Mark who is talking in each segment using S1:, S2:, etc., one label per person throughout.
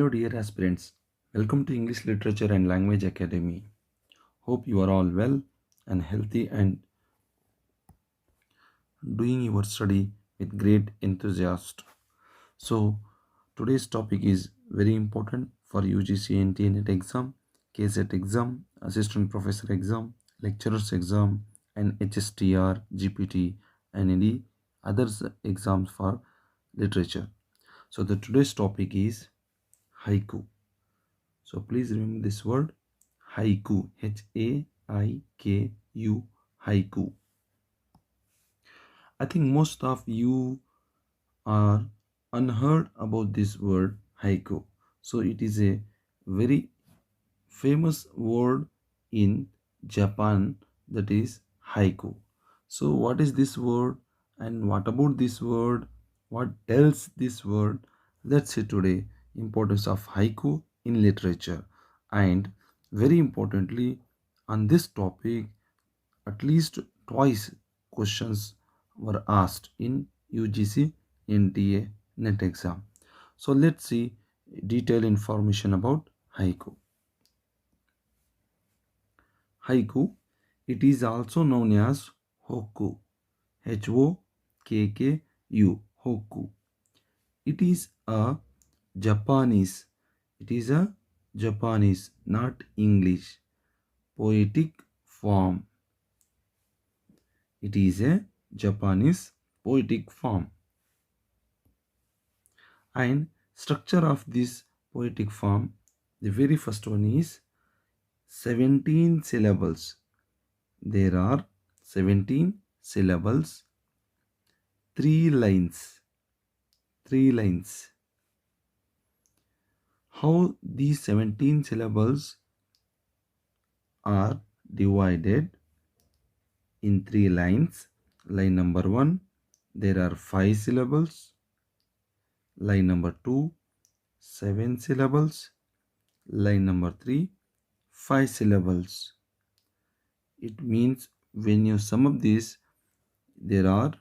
S1: Hello dear aspirants, welcome to English Literature and Language Academy. Hope you are all well and healthy and doing your study with great enthusiasm. So today's topic is very important for UGC-NTA-NET exam, KSET exam, Assistant Professor exam, Lecturers exam and HSTR, GPT and any others exams for literature. So the today's topic is haiku. So please remember this word haiku, Haiku, haiku. I think most of you are unheard about this word haiku. So it is a very famous word in Japan, that is haiku. So what is this word and what about this word? What tells this word? Let's see today importance of haiku in literature, and very importantly on this topic at least twice questions were asked in UGC NTA NET exam. So let's see detailed information about haiku. Haiku, it is also known as hokku, Hokku, hokku. It is a Japanese, not English, poetic form. It is a Japanese poetic form. And structure of this poetic form, the very first one is 17 syllables. There are 17 syllables, 3 lines. 3 lines. How these 17 syllables are divided in 3 lines? Line number 1, there are 5 syllables. Line number 2, 7 syllables. Line number 3, 5 syllables. It means when you sum up this, there are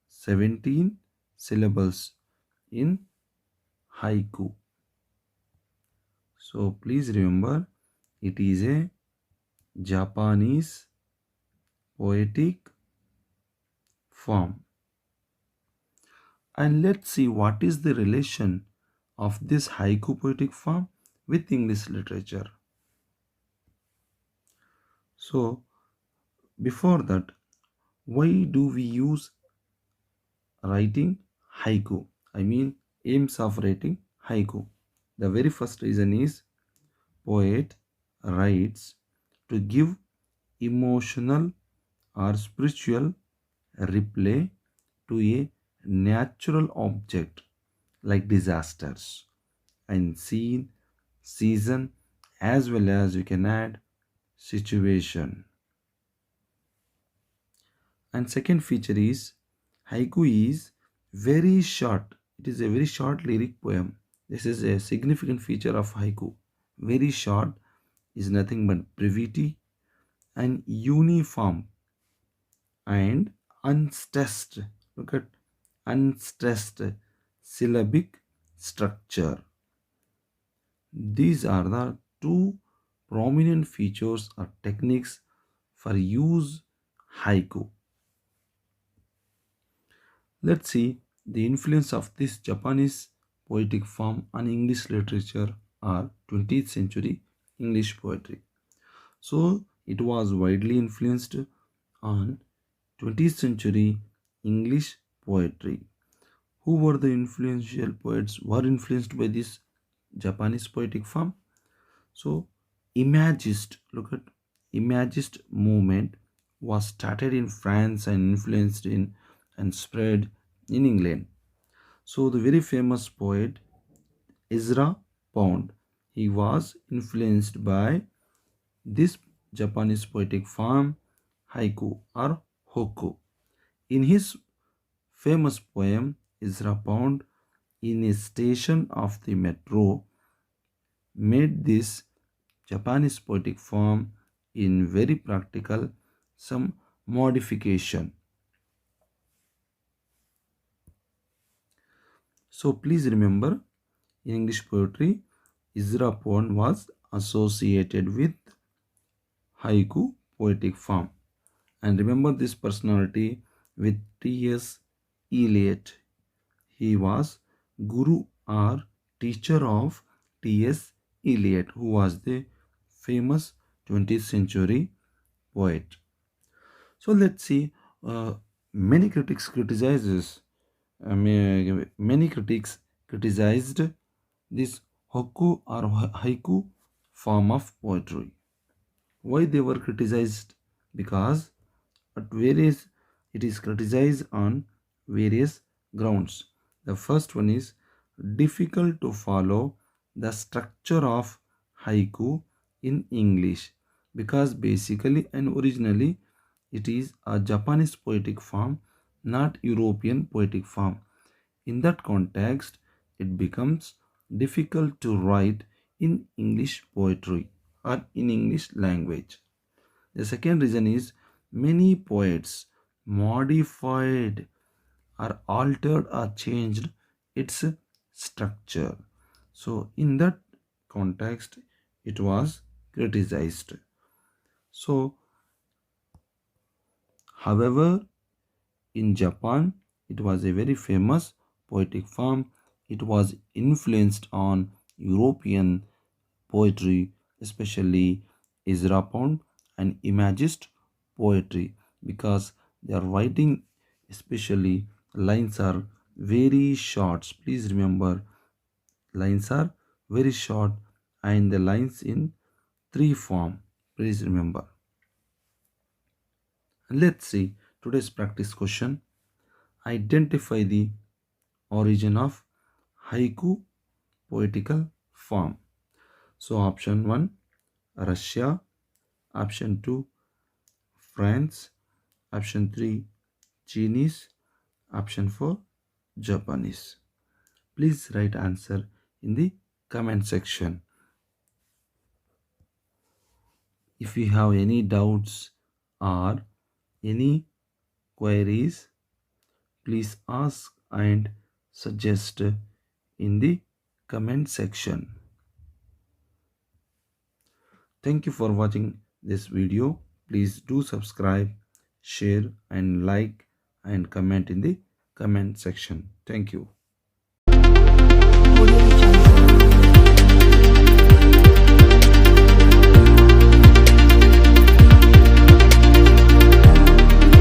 S1: 17 syllables in haiku. So please remember, it is a Japanese poetic form. And let's see what is the relation of this haiku poetic form with English literature. So before that, why do we use writing haiku? I mean aims of writing haiku. The very first reason is poet writes to give emotional or spiritual replay to a natural object like disasters and scene, season, as well as you can add situation. And second feature is haiku is very short. It is a very short lyric poem. This is a significant feature of haiku. Very short is nothing but brevity and uniform and unstressed. Look at unstressed syllabic structure. These are the two prominent features or techniques for use haiku. Let's see the influence of this Japanese poetic form on English literature or 20th century English poetry. So it was widely influenced on 20th century English poetry. Who were the influential poets who were influenced by this Japanese poetic form? So Imagist, look at Imagist movement was started in France and influenced in and spread in England. So the very famous poet Ezra Pound, he was influenced by this Japanese poetic form haiku or hokku. In his famous poem Ezra Pound, in a station of the metro, made this Japanese poetic form in very practical some modification. So please remember, In English poetry, Ezra Pound was associated with haiku poetic form. And remember this personality with T.S. Eliot. He was guru or teacher of T.S. Eliot, who was the famous 20th century poet. So let's see. Many critics criticizes. Many critics criticized this hokku or haiku form of poetry. Why they were criticized? Because at various it is criticized on various grounds. The first one is difficult to follow the structure of haiku in English, because basically and originally it is a Japanese poetic form, not European poetic form. In that context, it becomes difficult to write in English poetry or in English language. The second reason is many poets modified or altered or changed its structure. So, in that context, it was criticized. So, however, in Japan, it was a very famous poetic form. It was influenced on European poetry, especially Ezra Pound and Imagist poetry, because they are writing, especially lines are very short. Please remember, lines are very short and the lines in three form. Please remember. Let's see today's practice question. Identify the origin of haiku poetical form. So option 1 Russia, option 2 France, option 3 Chinese, option 4 Japanese. Please write answer in the comment section. If you have any doubts or any queries, please ask and suggest in the comment section. Thank you for watching this video. Please do subscribe, share and like and comment in the comment section. Thank you.